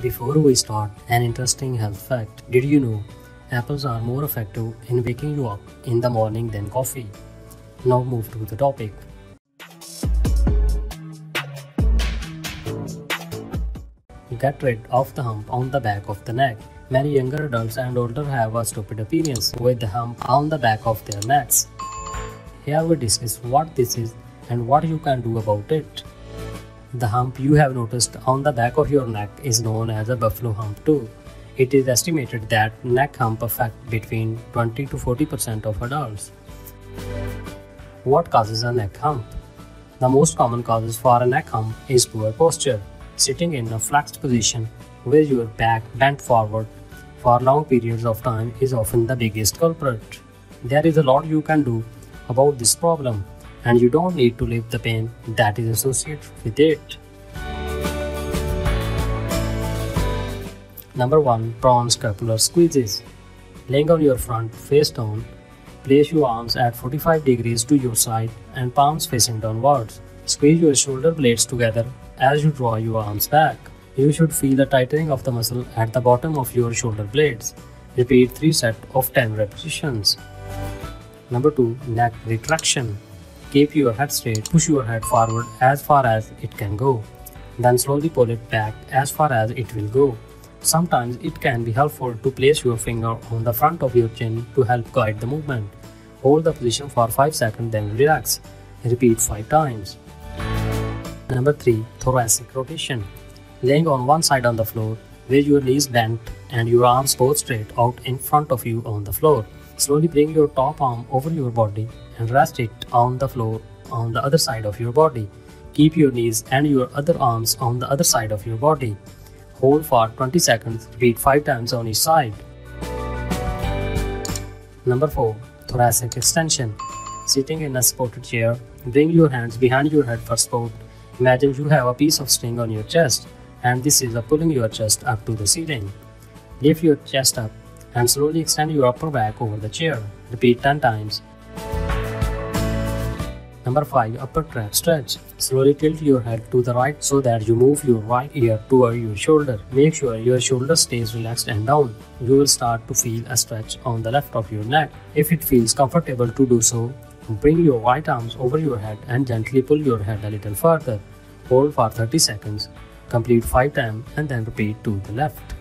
Before we start, an interesting health fact. Did you know apples are more effective in waking you up in the morning than coffee? Now move to the topic. Get rid of the hump on the back of the neck. Many younger adults and older have a stupid appearance with the hump on the back of their necks. Here we discuss what this is and what you can do about it. The hump you have noticed on the back of your neck is known as a buffalo hump too. It is estimated that neck hump affect between 20 to 40% of adults. What causes a neck hump? The most common causes for a neck hump is poor posture. Sitting in a flexed position with your back bent forward for long periods of time is often the biggest culprit. There is a lot you can do about this problem, and you don't need to live the pain that is associated with it. Number 1. Prone scapular squeezes. Laying on your front face down, place your arms at 45 degrees to your side and palms facing downwards. Squeeze your shoulder blades together as you draw your arms back. You should feel a tightening of the muscle at the bottom of your shoulder blades. Repeat 3 sets of 10 repetitions. Number 2. Neck retraction. Keep your head straight, push your head forward as far as it can go. Then slowly pull it back as far as it will go. Sometimes it can be helpful to place your finger on the front of your chin to help guide the movement. Hold the position for 5 seconds, then relax. Repeat 5 times. Number 3. Thoracic rotation. Laying on one side on the floor with your knees bent and your arms both straight out in front of you on the floor. Slowly bring your top arm over your body and rest it on the floor on the other side of your body. Keep your knees and your other arms on the other side of your body. Hold for 20 seconds. Repeat 5 times on each side. Number 4. Thoracic extension. Sitting in a supported chair, bring your hands behind your head for support. Imagine you have a piece of string on your chest, and this is pulling your chest up to the ceiling. Lift your chest up and slowly extend your upper back over the chair. Repeat 10 times. Number 5. Upper trap stretch. Slowly tilt your head to the right so that you move your right ear toward your shoulder. Make sure your shoulder stays relaxed and down. You will start to feel a stretch on the left of your neck. If it feels comfortable to do so, bring your right arms over your head and gently pull your head a little further. Hold for 30 seconds. Complete 5 times and then repeat to the left.